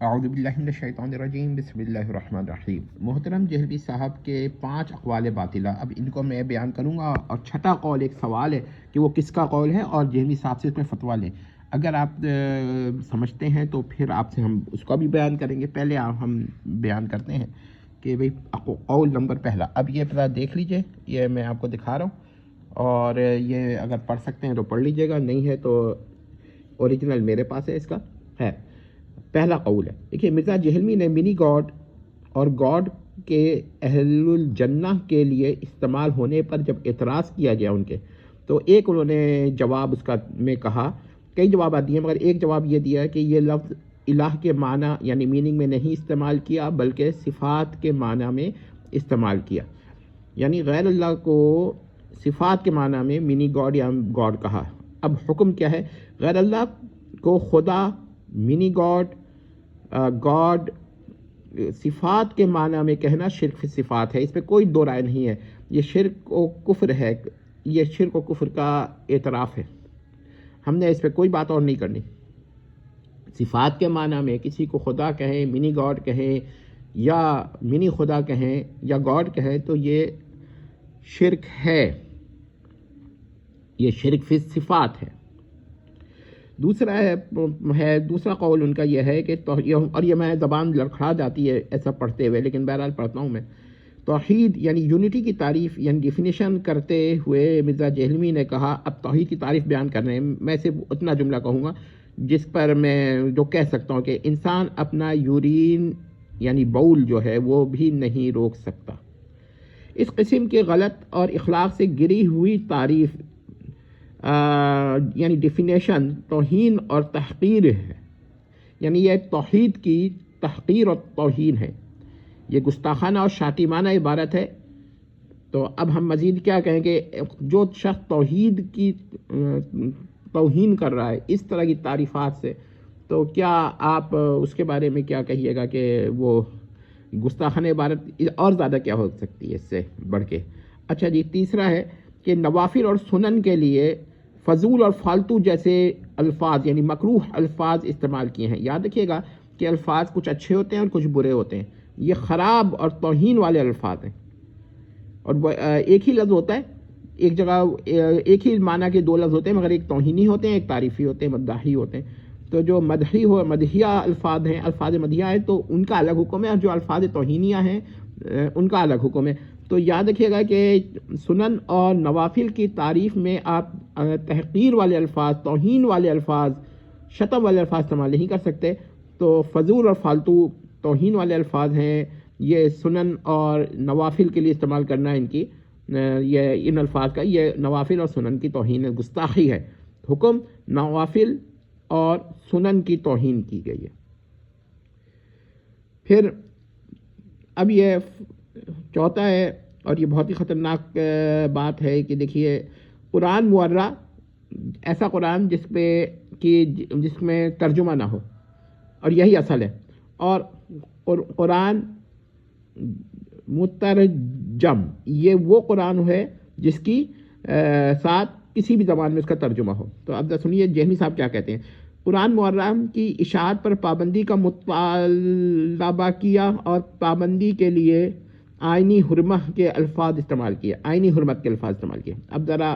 اعوذ باللہ من الشیطان الرجیم، بسم اللہ الرحمن الرحیم۔ محترم جہلوی صاحب کے 5 اقوال باطلہ، اب ان کو میں بیان کروں گا، اور چھٹا قول ایک سوال ہے کہ وہ کس کا قول ہے، اور جہلوی صاحب سے اس میں فتویٰ لیں۔ اگر آپ سمجھتے ہیں تو پھر آپ سے ہم اس کا بھی بیان کریں گے۔ پہلے ہم بیان کرتے ہیں کہ بھئی قول نمبر پہلا، اب یہ پتہ دیکھ لیجئے، یہ میں آپ کو دکھا رہا ہوں، اور یہ اگر پڑھ سکتے ہیں تو پڑھ لیجئے گا، نہیں ہے تو اوریجنل میرے پاس ہے، اس کا ہے۔ پہلا قول ہے، دیکھیے مرزا جہلمی نے منی گاڈ اور گاڈ کے اہل الجنہ کے لیے استعمال ہونے پر جب اعتراض کیا گیا ان کے، تو ایک انہوں نے جواب اس کا میں کہا، کئی جوابات دیے مگر ایک جواب یہ دیا کہ یہ لفظ الہ کے معنی یعنی میننگ میں نہیں استعمال کیا، بلکہ صفات کے معنی میں استعمال کیا، یعنی غیر اللہ کو صفات کے معنی میں منی گاڈ یا گاڈ کہا۔ اب حکم کیا ہے؟ غیر اللہ کو خدا، منی گاڈ، گاڈ صفات کے معنی میں کہنا شرک فی صفات ہے، اس پہ کوئی دو رائے نہیں ہے، یہ شرک و کفر ہے، یہ شرک و کفر کا اعتراف ہے، ہم نے اس پہ کوئی بات اور نہیں کرنی۔ صفات کے معنی میں کسی کو خدا کہیں، منی گاڈ کہیں، یا منی خدا کہیں یا گاڈ کہیں تو یہ شرک ہے، یہ شرک فی صفات ہے۔ دوسرا قول ان کا یہ ہے کہ اور یہ میں زبان لڑکھڑا جاتی ہے ایسا پڑھتے ہوئے، لیکن بہرحال پڑھتا ہوں میں، توحید یعنی یونٹی کی تعریف یعنی ڈیفینیشن کرتے ہوئے مرزا جہلمی نے کہا، اب توحید کی تعریف بیان کر رہے ہیں، میں صرف اتنا جملہ کہوں گا جس پر میں جو کہہ سکتا ہوں کہ انسان اپنا یورین یعنی بول جو ہے وہ بھی نہیں روک سکتا۔ اس قسم کے غلط اور اخلاق سے گری ہوئی تعریف یعنی ڈیفینیشن توہین اور تحقیر ہے، یعنی یہ توحید کی تحقیر اور توہین ہے، یہ گستاخانہ اور شاطمانہ عبارت ہے۔ تو اب ہم مزید کیا کہیں کہ جو شخص توحید کی توہین کر رہا ہے اس طرح کی تعریفات سے، تو کیا آپ اس کے بارے میں کیا کہیے گا کہ وہ گستاخانہ عبارت اور زیادہ کیا ہو سکتی ہے اس سے بڑھ کے؟ اچھا جی، تیسرا ہے کہ نوافل اور سنن کے لیے فضول اور فالتو جیسے الفاظ یعنی مکروہ الفاظ استعمال کیے ہیں۔ یاد رکھیے گا کہ الفاظ کچھ اچھے ہوتے ہیں اور کچھ برے ہوتے ہیں، یہ خراب اور توہین والے الفاظ ہیں، اور ایک ہی لفظ ہوتا ہے، ایک جگہ ایک ہی معنی کے 2 لفظ ہوتے ہیں، مگر ایک توہینی ہوتے ہیں، ایک تعریفی ہوتے ہیں، مداحی ہوتے ہیں۔ تو جو مدحیہ الفاظ ہیں، الفاظ مدحیہ ہیں، تو ان کا الگ حکم ہے، اور جو الفاظ توہینیہ ہیں ان کا الگ حکم ہے۔ تو یاد رکھیے گا کہ سنن اور نوافل کی تعریف میں آپ تحقیر والے الفاظ، توہین والے الفاظ، شتم والے الفاظ استعمال نہیں کر سکتے۔ تو فضول اور فالتو توہین والے الفاظ ہیں، یہ سنن اور نوافل کے لیے استعمال کرنا ان الفاظ کا یہ نوافل اور سنن کی توہین ہے، گستاخی ہے۔ حکم نوافل اور سنن کی توہین کی گئی ہے۔ پھر اب یہ چوتھا ہے، اور یہ بہت ہی خطرناک بات ہے کہ دیکھیے قرآن معرّہ، ایسا قرآن جس میں ترجمہ نہ ہو، اور یہی اصل ہے، اور قرآن مترجم، یہ وہ قرآن ہے جس کی ساتھ کسی بھی زبان میں اس کا ترجمہ ہو۔ تو اب سنیے جہلمی صاحب کیا کہتے ہیں، قرآن معرّہ کی اشاعت پر پابندی کا مطالبہ کیا، اور پابندی کے لیے آئینی حرمہ کے الفاظ استعمال کیے، آئینی حرمت کے الفاظ استعمال کیے۔ اب ذرا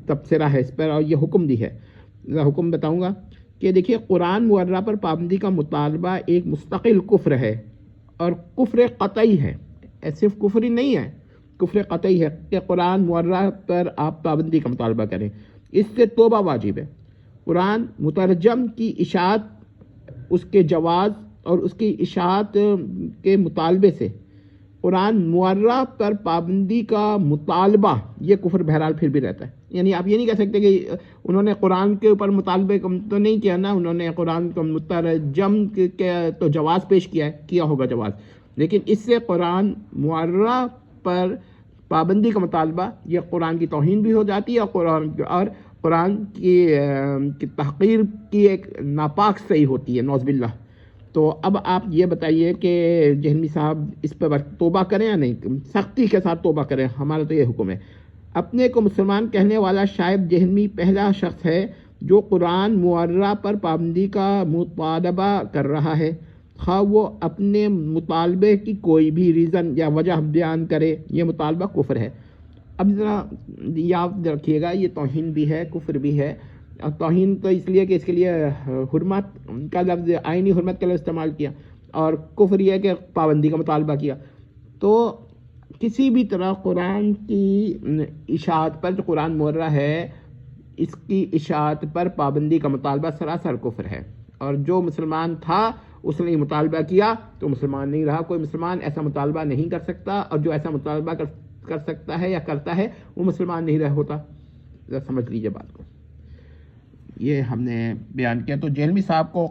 تبصرہ ہے اس پر، اور یہ حکم دی ہے، ذرا حکم بتاؤں گا کہ دیکھیے قرآن معرّہ پر پابندی کا مطالبہ ایک مستقل کفر ہے، اور کفر قطعی ہے، صرف کفر ہی نہیں ہے، کفر قطعی ہے کہ قرآن معرّہ پر آپ پابندی کا مطالبہ کریں، اس سے توبہ واجب ہے۔ قرآن مترجم کی اشاعت، اس کے جواز اور اس کی اشاعت کے مطالبے سے قرآن معرّہ پر پابندی کا مطالبہ، یہ کفر بہرحال پھر بھی رہتا ہے۔ یعنی آپ یہ نہیں کہہ سکتے کہ انہوں نے قرآن کے اوپر مطالبے تو نہیں کیا نا، انہوں نے قرآن کو مترجم کے تو جواز پیش کیا ہوگا جواز، لیکن اس سے قرآن معرّہ پر پابندی کا مطالبہ یہ قرآن کی توہین بھی ہو جاتی ہے، اور قرآن کی تحقیر کی ایک ناپاک صحیح ہوتی ہے، نعوذ باللہ۔ تو اب آپ یہ بتائیے کہ جہلمی صاحب اس پہ توبہ کریں یا نہیں، سختی کے ساتھ توبہ کریں، ہمارا تو یہ حکم ہے۔ اپنے کو مسلمان کہنے والا شاعب جہلمی پہلا شخص ہے جو قرآن معرہ پر پابندی کا مطالبہ کر رہا ہے، خواہ وہ اپنے مطالبے کی کوئی بھی ریزن یا وجہ بیان کرے، یہ مطالبہ کفر ہے۔ اب ذرا یاد رکھیے گا، یہ توہین بھی ہے، کفر بھی ہے۔ اور توہین تو اس لیے کہ اس کے لیے حرمت کا لفظ، آئینی حرمت کا لفظ استعمال کیا، اور کفر یہ کہ پابندی کا مطالبہ کیا۔ تو کسی بھی طرح قرآن کی اشاعت پر، جو قرآن معرہ ہے، اس کی اشاعت پر پابندی کا مطالبہ سراسر کفر ہے، اور جو مسلمان تھا اس نے یہ مطالبہ کیا تو مسلمان نہیں رہا۔ کوئی مسلمان ایسا مطالبہ نہیں کر سکتا، اور جو ایسا مطالبہ کر سکتا ہے یا کرتا ہے وہ مسلمان نہیں رہ ہوتا۔ ذرا سمجھ لیجیے بات کو، یہ ہم نے بیان کیا۔ تو جہلمی صاحب کو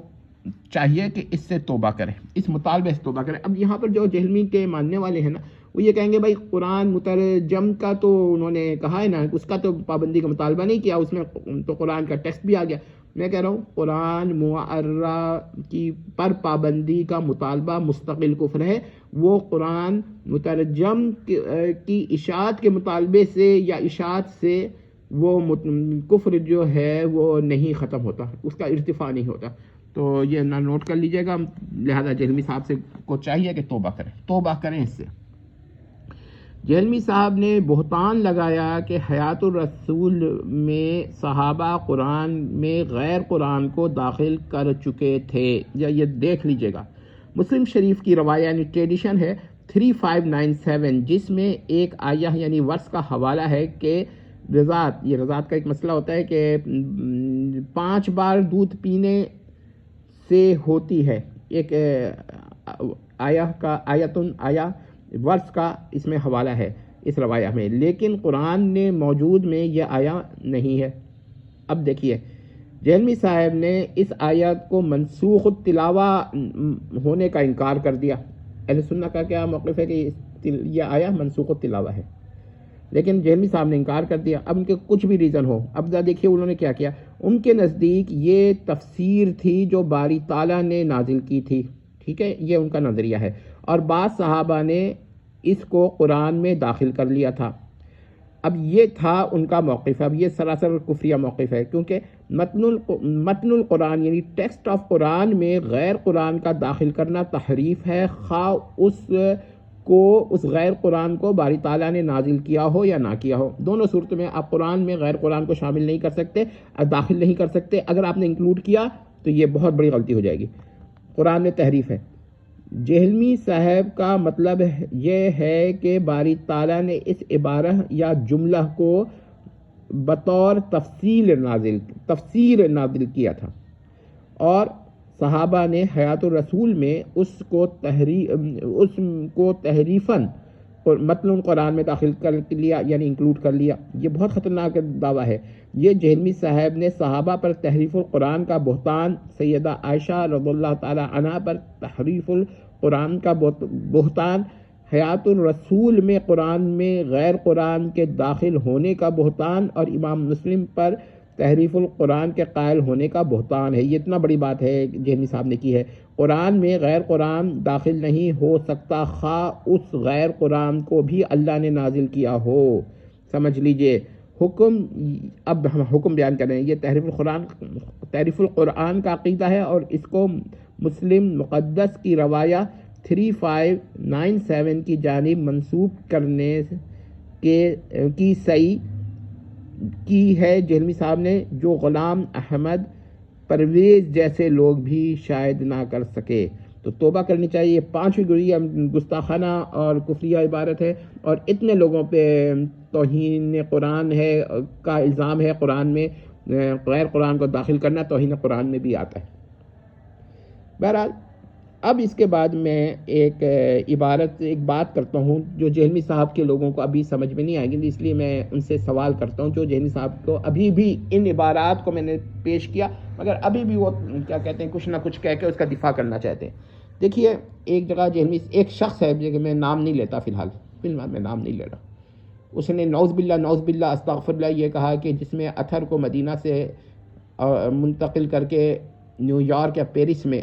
چاہیے کہ اس سے توبہ کریں، اس مطالبے سے توبہ کریں۔ اب یہاں پر جو جہلمی کے ماننے والے ہیں نا، وہ یہ کہیں گے بھائی قرآن مترجم کا تو انہوں نے کہا ہے نا، اس کا تو پابندی کا مطالبہ نہیں کیا، اس میں تو قرآن کا ٹیکسٹ بھی آ گیا۔ میں کہہ رہا ہوں قرآن معرہ کی پر پابندی کا مطالبہ مستقل کفر ہے۔ وہ قرآن مترجم کی اشاعت کے مطالبے سے یا اشاعت سے وہ کفر جو ہے وہ نہیں ختم ہوتا، اس کا ارتفاع نہیں ہوتا۔ تو یہ نہ نوٹ کر لیجیے گا، لہذا جہلمی صاحب سے کو چاہیے کہ توبہ کریں اس سے۔ جہلمی صاحب نے بہتان لگایا کہ حیات الرسول میں صحابہ قرآن میں غیر قرآن کو داخل کر چکے تھے۔ یہ دیکھ لیجیے گا، مسلم شریف کی روایہ یعنی ٹریڈیشن ہے 3597، جس میں ایک آیہ یعنی ورس کا حوالہ ہے کہ رضاعت، یہ رضاعت کا ایک مسئلہ ہوتا ہے کہ 5 بار دودھ پینے سے ہوتی ہے، ایک آیہ ورس کا اس میں حوالہ ہے اس روایہ میں، لیکن قرآن نے موجود میں یہ آیہ نہیں ہے۔ اب دیکھیے، جہلمی صاحب نے اس آیت کو منسوخ التلاوہ ہونے کا انکار کر دیا۔ اہل سنت کا کیا موقف ہے کہ یہ آیہ منسوخ التلاوہ ہے، لیکن جہلمی صاحب نے انکار کر دیا۔ اب ان کے کچھ بھی ریزن ہو، اب دیکھیے انہوں نے کیا کیا۔ ان کے نزدیک یہ تفسیر تھی جو باری تعالیٰ نے نازل کی تھی، ٹھیک ہے، یہ ان کا نظریہ ہے، اور بعض صحابہ نے اس کو قرآن میں داخل کر لیا تھا۔ اب یہ تھا ان کا موقف۔ اب یہ سراسر کفریہ موقف ہے، کیونکہ متن القرآن یعنی ٹیکسٹ آف قرآن میں غیر قرآن کا داخل کرنا تحریف ہے، خواہ اس غیر قرآن کو باری تعالیٰ نے نازل کیا ہو یا نہ کیا ہو۔ دونوں صورتوں میں آپ قرآن میں غیر قرآن کو شامل نہیں کر سکتے، داخل نہیں کر سکتے۔ اگر آپ نے انکلوڈ کیا تو یہ بہت بڑی غلطی ہو جائے گی، قرآن میں تحریف ہے۔ جہلمی صاحب کا مطلب یہ ہے کہ باری تعالیٰ نے اس عبارہ یا جملہ کو بطور تفسیر نازل کیا تھا، اور صحابہ نے حیات الرسول میں اس کو تحریفاً متن القرآن میں داخل کر لیا، یعنی انکلوڈ کر لیا۔ یہ بہت خطرناک دعویٰ ہے۔ یہ جہلمی صاحب نے صحابہ پر تحریف القرآن کا بہتان، سیدہ عائشہ رضی اللہ تعالی عنہا پر تحریف القرآن کا بہتان، حیات الرسول میں قرآن میں غیر قرآن کے داخل ہونے کا بہتان، اور امام مسلم پر تحریف القرآن کے قائل ہونے کا بہتان ہے۔ یہ اتنا بڑی بات ہے جہلمی صاحب نے کی ہے۔ قرآن میں غیر قرآن داخل نہیں ہو سکتا، خواہ اس غیر قرآن کو بھی اللہ نے نازل کیا ہو۔ سمجھ لیجئے، اب ہم حکم بیان کر رہے ہیں۔ یہ تحریف القرآن کا عقیدہ ہے، اور اس کو مسلم مقدس کی روایہ 3597 کی جانب منسوب کرنے کی صحیح کی ہے جہلمی صاحب نے، جو غلام احمد پرویز جیسے لوگ بھی شاید نہ کر سکے۔ تو توبہ کرنی چاہیے۔ 5ویں گریہ گستاخانہ اور کفریہ عبارت ہے، اور اتنے لوگوں پہ توہین قرآن ہے کا الزام ہے۔ قرآن میں غیر قرآن کو داخل کرنا توہین قرآن میں بھی آتا ہے۔ بہرحال اب اس کے بعد میں ایک بات کرتا ہوں جو جہلمی صاحب کے لوگوں کو ابھی سمجھ میں نہیں آئے گی، اس لیے میں ان سے سوال کرتا ہوں جو جہلمی صاحب کو ابھی بھی ان عبارات کو میں نے پیش کیا، مگر ابھی بھی وہ کیا کہتے ہیں، کچھ نہ کچھ کہہ کے اس کا دفاع کرنا چاہتے ہیں۔ دیکھیے، ایک جگہ ایک شخص ہے کہ میں نام نہیں لیتا، فی الحال میں نام نہیں لے رہا، اس نے نعوذ باللہ استغفر اللہ یہ کہا کہ جس میں اتھر کو مدینہ سے منتقل کر کے نیو یارک یا پیرس میں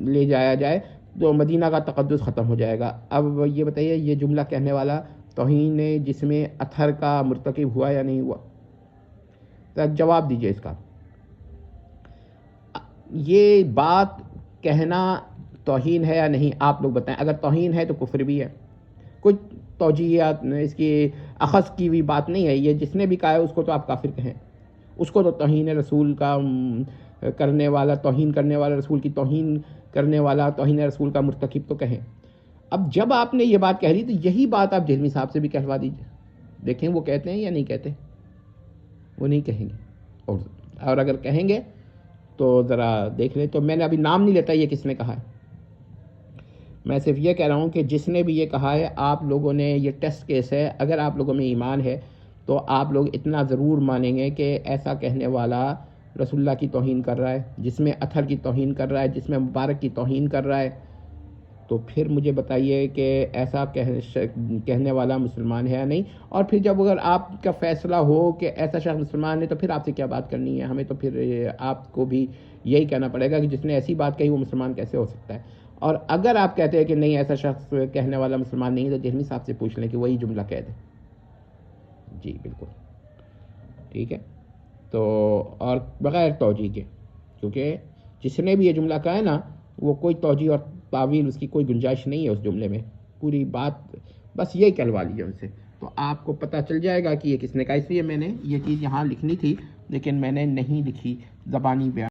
لے جایا جائے تو مدینہ کا تقدس ختم ہو جائے گا۔ اب یہ بتائیے، یہ جملہ کہنے والا توہین جس میں اتھر کا مرتکب ہوا یا نہیں ہوا؟ جواب دیجئے اس کا. یہ بات کہنا توہین ہے یا نہیں آپ لوگ بتائیں. اگر توہین ہے تو کفر بھی ہے. کچھ توجیہات اس کی اخذ کی ہوئی بات نہیں ہے. یہ جس نے بھی کہا ہے اس کو تو آپ کافر کہیں. اس کو تو توہین رسول کا کرنے والا، توہین کرنے والا، رسول کی توہین کرنے والا، توہین رسول کا مرتکب تو کہیں. اب جب آپ نے یہ بات کہہ لی تو یہی بات آپ جہلمی صاحب سے بھی کہلوا دیجیے. دیکھیں وہ کہتے ہیں یا نہیں کہتے. وہ نہیں کہیں گے، اور اگر کہیں گے تو ذرا دیکھ لیں. تو میں نے ابھی نام نہیں لیتا یہ کس نے کہا ہے. میں صرف یہ کہہ رہا ہوں کہ جس نے بھی یہ کہا ہے، آپ لوگوں نے یہ ٹیسٹ کیس ہے. اگر آپ لوگوں میں ایمان ہے تو آپ لوگ اتنا ضرور مانیں گے کہ ایسا کہنے والا رسول اللہ کی توہین کر رہا ہے، جس میں اطہر کی توہین کر رہا ہے، جس میں مبارک کی توہین کر رہا ہے. تو پھر مجھے بتائیے کہ ایسا کہنے والا مسلمان ہے یا نہیں. اور پھر جب اگر آپ کا فیصلہ ہو کہ ایسا شخص مسلمان ہے تو پھر آپ سے کیا بات کرنی ہے. ہمیں تو پھر آپ کو بھی یہی کہنا پڑے گا کہ جس نے ایسی بات کہی وہ مسلمان کیسے ہو سکتا ہے. اور اگر آپ کہتے ہیں کہ نہیں ایسا شخص کہنے والا مسلمان نہیں ہے تو جہلمی صاحب سے پوچھ لیں کہ وہی جملہ کہہ دیں. جی بالکل ٹھیک ہے. تو اور بغیر توجیہ کے، کیونکہ جس نے بھی یہ جملہ کہا ہے نا وہ کوئی توجیہ اور تعویل اس کی کوئی گنجائش نہیں ہے اس جملے میں. پوری بات بس یہی کہلوا لیجیے ان سے تو آپ کو پتہ چل جائے گا کہ یہ کس نے کہا. اس لیے میں نے یہ چیز یہاں لکھنی تھی لیکن میں نے نہیں لکھی زبانی بیان.